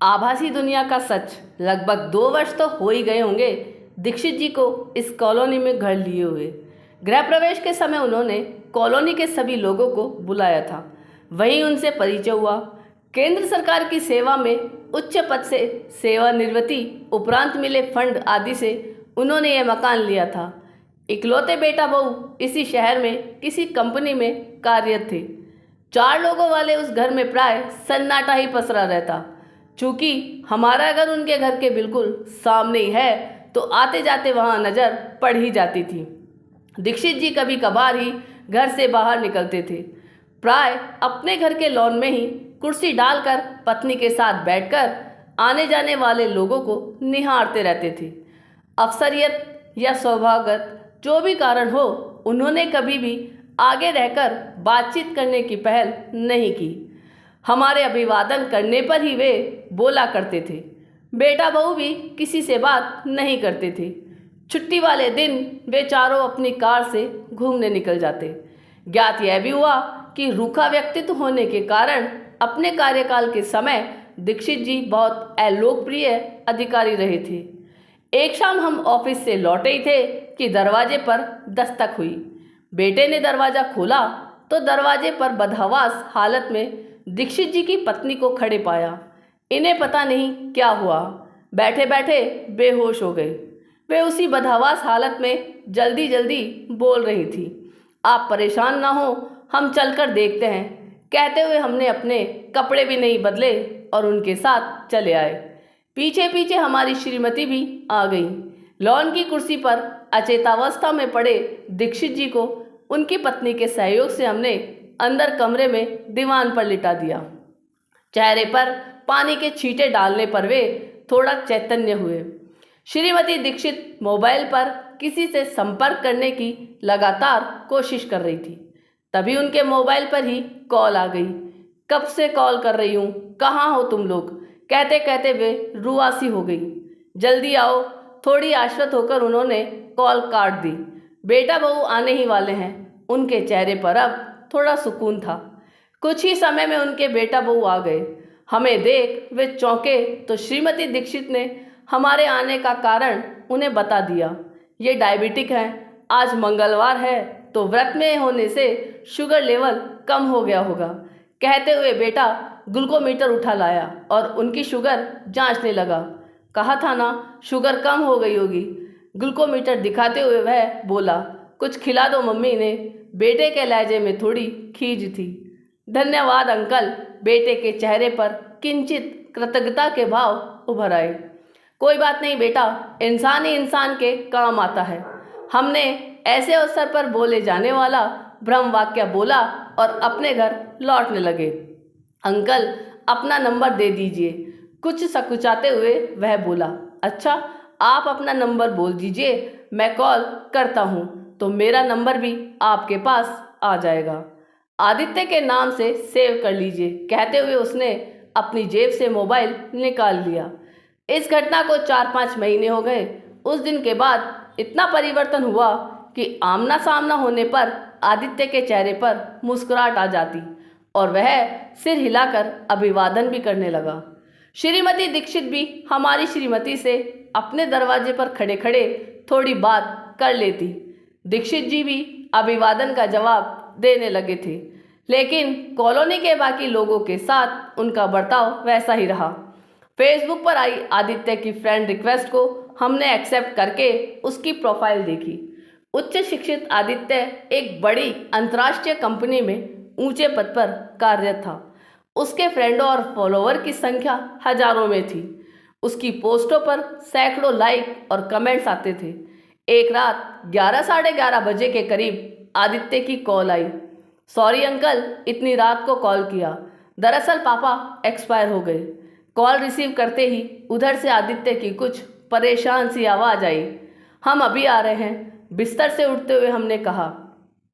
आभासी दुनिया का सच। लगभग 2 वर्ष तो हो ही गए होंगे दीक्षित जी को इस कॉलोनी में घर लिए हुए। गृह प्रवेश के समय उन्होंने कॉलोनी के सभी लोगों को बुलाया था। वहीं उनसे परिचय हुआ। केंद्र सरकार की सेवा में उच्च पद से सेवानिवृत्ति उपरांत मिले फंड आदि से उन्होंने यह मकान लिया था। इकलौते बेटा बहू इसी शहर में किसी कंपनी में कार्यरत थे। 4 लोगों वाले उस घर में प्राय सन्नाटा ही पसरा रहता। चूँकि हमारा घर उनके घर के बिल्कुल सामने ही है तो आते जाते वहाँ नज़र पड़ ही जाती थी। दीक्षित जी कभी कभार ही घर से बाहर निकलते थे। प्राय अपने घर के लॉन में ही कुर्सी डालकर पत्नी के साथ बैठकर आने जाने वाले लोगों को निहारते रहते थे। अफसरियत या सौभाग्यवश जो भी कारण हो, उन्होंने कभी भी आगे रहकर बातचीत करने की पहल नहीं की। हमारे अभिवादन करने पर ही वे बोला करते थे। बेटा बहू भी किसी से बात नहीं करते थे। छुट्टी वाले दिन वे चारों अपनी कार से घूमने निकल जाते। ज्ञात यह भी हुआ कि रूखा व्यक्तित्व होने के कारण अपने कार्यकाल के समय दीक्षित जी बहुत अलोकप्रिय अधिकारी रहे थे। एक शाम हम ऑफिस से लौटे ही थे कि दरवाजे पर दस्तक हुई। बेटे ने दरवाज़ा खोला तो दरवाजे पर बदहवास हालत में दीक्षित जी की पत्नी को खड़े पाया। इन्हें पता नहीं क्या हुआ, बैठे बैठे बेहोश हो गए। वे उसी बदहवास हालत में जल्दी जल्दी बोल रही थी। आप परेशान ना हो, हम चलकर देखते हैं, कहते हुए हमने अपने कपड़े भी नहीं बदले और उनके साथ चले आए। पीछे पीछे हमारी श्रीमती भी आ गई। लॉन की कुर्सी पर अचेतावस्था में पड़े दीक्षित जी को उनकी पत्नी के सहयोग से हमने अंदर कमरे में दीवान पर लिटा दिया। चेहरे पर पानी के छींटे डालने पर वे थोड़ा चैतन्य हुए। श्रीमती दीक्षित मोबाइल पर किसी से संपर्क करने की लगातार कोशिश कर रही थी। तभी उनके मोबाइल पर ही कॉल आ गई। कब से कॉल कर रही हूँ, कहाँ हो तुम लोग, कहते कहते वे रुआसी हो गई। जल्दी आओ। थोड़ी आश्वस्त होकर उन्होंने कॉल काट दी। बेटा बहू आने ही वाले हैं। उनके चेहरे पर अब थोड़ा सुकून था। कुछ ही समय में उनके बेटा बहू आ गए। हमें देख वे चौंके तो श्रीमती दीक्षित ने हमारे आने का कारण उन्हें बता दिया। ये डायबिटिक हैं, आज मंगलवार है तो व्रत में होने से शुगर लेवल कम हो गया होगा, कहते हुए बेटा ग्लूकोमीटर उठा लाया और उनकी शुगर जांचने लगा। कहा था ना शुगर कम हो गई होगी। ग्लूकोमीटर दिखाते हुए वह बोला, कुछ खिला दो मम्मी ने। बेटे के लहजे में थोड़ी खींच थी। धन्यवाद अंकल। बेटे के चेहरे पर किंचित कृतज्ञता के भाव उभर आए। कोई बात नहीं बेटा, इंसान ही इंसान के काम आता है। हमने ऐसे अवसर पर बोले जाने वाला ब्रह्म वाक्य बोला और अपने घर लौटने लगे। अंकल अपना नंबर दे दीजिए, कुछ सकुचाते हुए वह बोला। अच्छा, आप अपना नंबर बोल दीजिए, मैं कॉल करता हूँ तो मेरा नंबर भी आपके पास आ जाएगा। आदित्य के नाम से सेव कर लीजिए, कहते हुए उसने अपनी जेब से मोबाइल निकाल लिया। इस घटना को 4-5 महीने हो गए। उस दिन के बाद इतना परिवर्तन हुआ कि आमना सामना होने पर आदित्य के चेहरे पर मुस्कुराहट आ जाती और वह सिर हिलाकर अभिवादन भी करने लगा। श्रीमती दीक्षित भी हमारी श्रीमती से अपने दरवाजे पर खड़े खड़े थोड़ी बात कर लेती। दीक्षित जी भी अभिवादन का जवाब देने लगे थे, लेकिन कॉलोनी के बाकी लोगों के साथ उनका बर्ताव वैसा ही रहा। फेसबुक पर आई आदित्य की फ्रेंड रिक्वेस्ट को हमने एक्सेप्ट करके उसकी प्रोफाइल देखी। उच्च शिक्षित आदित्य एक बड़ी अंतर्राष्ट्रीय कंपनी में ऊंचे पद पर कार्यरत था। उसके फ्रेंडों और फॉलोवर की संख्या हजारों में थी। उसकी पोस्टों पर सैकड़ों लाइक और कमेंट्स आते थे। एक रात 11-11:30 बजे के करीब आदित्य की कॉल आई। सॉरी अंकल, इतनी रात को कॉल किया, दरअसल पापा एक्सपायर हो गए। कॉल रिसीव करते ही उधर से आदित्य की कुछ परेशान सी आवाज़ आई। हम अभी आ रहे हैं। बिस्तर से उठते हुए हमने कहा,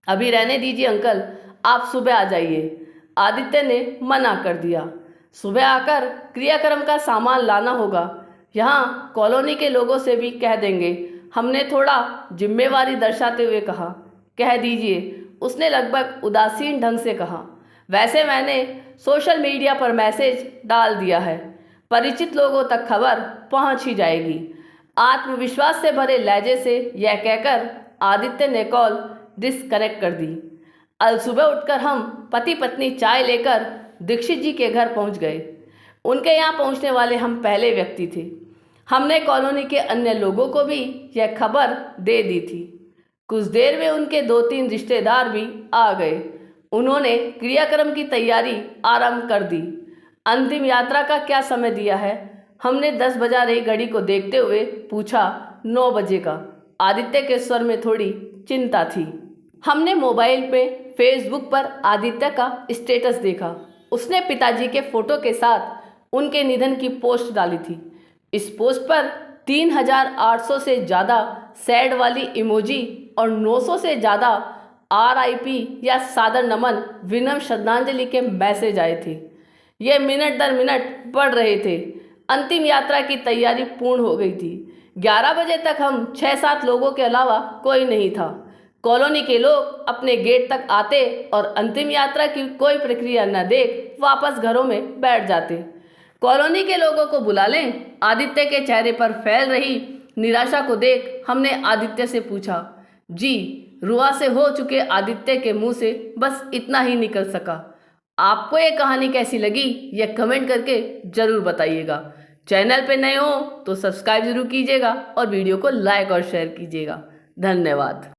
अभी रहने दीजिए अंकल, आप सुबह आ जाइए। आदित्य ने मना कर दिया। सुबह आकर क्रियाक्रम का सामान लाना होगा। यहाँ कॉलोनी के लोगों से भी कह देंगे, हमने थोड़ा जिम्मेवारी दर्शाते हुए कहा। कह दीजिए, उसने लगभग उदासीन ढंग से कहा। वैसे मैंने सोशल मीडिया पर मैसेज डाल दिया है। परिचित लोगों तक खबर पहुंच ही जाएगी। आत्मविश्वास से भरे लहजे से यह कहकर आदित्य ने कॉल डिस्कनेक्ट कर दी। अल सुबह उठकर हम पति पत्नी चाय लेकर दीक्षित जी के घर पहुंच गए। उनके यहाँ पहुंचने वाले हम पहले व्यक्ति थे। हमने कॉलोनी के अन्य लोगों को भी यह खबर दे दी थी। कुछ देर में उनके 2-3 रिश्तेदार भी आ गए। उन्होंने क्रियाक्रम की तैयारी आरंभ कर दी। अंतिम यात्रा का क्या समय दिया है? हमने 10 बजा रही घड़ी को देखते हुए पूछा। 9 बजे का। आदित्य के स्वर में थोड़ी चिंता थी। हमने मोबाइल पे फेसबुक पर आदित्य का स्टेटस देखा। उसने पिताजी के फोटो के साथ उनके निधन की पोस्ट डाली थी। इस पोस्ट पर 3800 से ज़्यादा सैड वाली इमोजी और 900 से ज़्यादा RIP या सादर नमन विनम्र श्रद्धांजलि के मैसेज आए थे। ये मिनट दर मिनट बढ़ रहे थे। अंतिम यात्रा की तैयारी पूर्ण हो गई थी। 11 बजे तक हम 6-7 लोगों के अलावा कोई नहीं था। कॉलोनी के लोग अपने गेट तक आते और अंतिम यात्रा की कोई प्रक्रिया न देख वापस घरों में बैठ जाते। कॉलोनी के लोगों को बुला लें। आदित्य के चेहरे पर फैल रही निराशा को देख हमने आदित्य से पूछा। जी, रुआ से हो चुके आदित्य के मुंह से बस इतना ही निकल सका। आपको ये कहानी कैसी लगी यह कमेंट करके ज़रूर बताइएगा। चैनल पे नए हो तो सब्सक्राइब जरूर कीजिएगा और वीडियो को लाइक और शेयर कीजिएगा। धन्यवाद।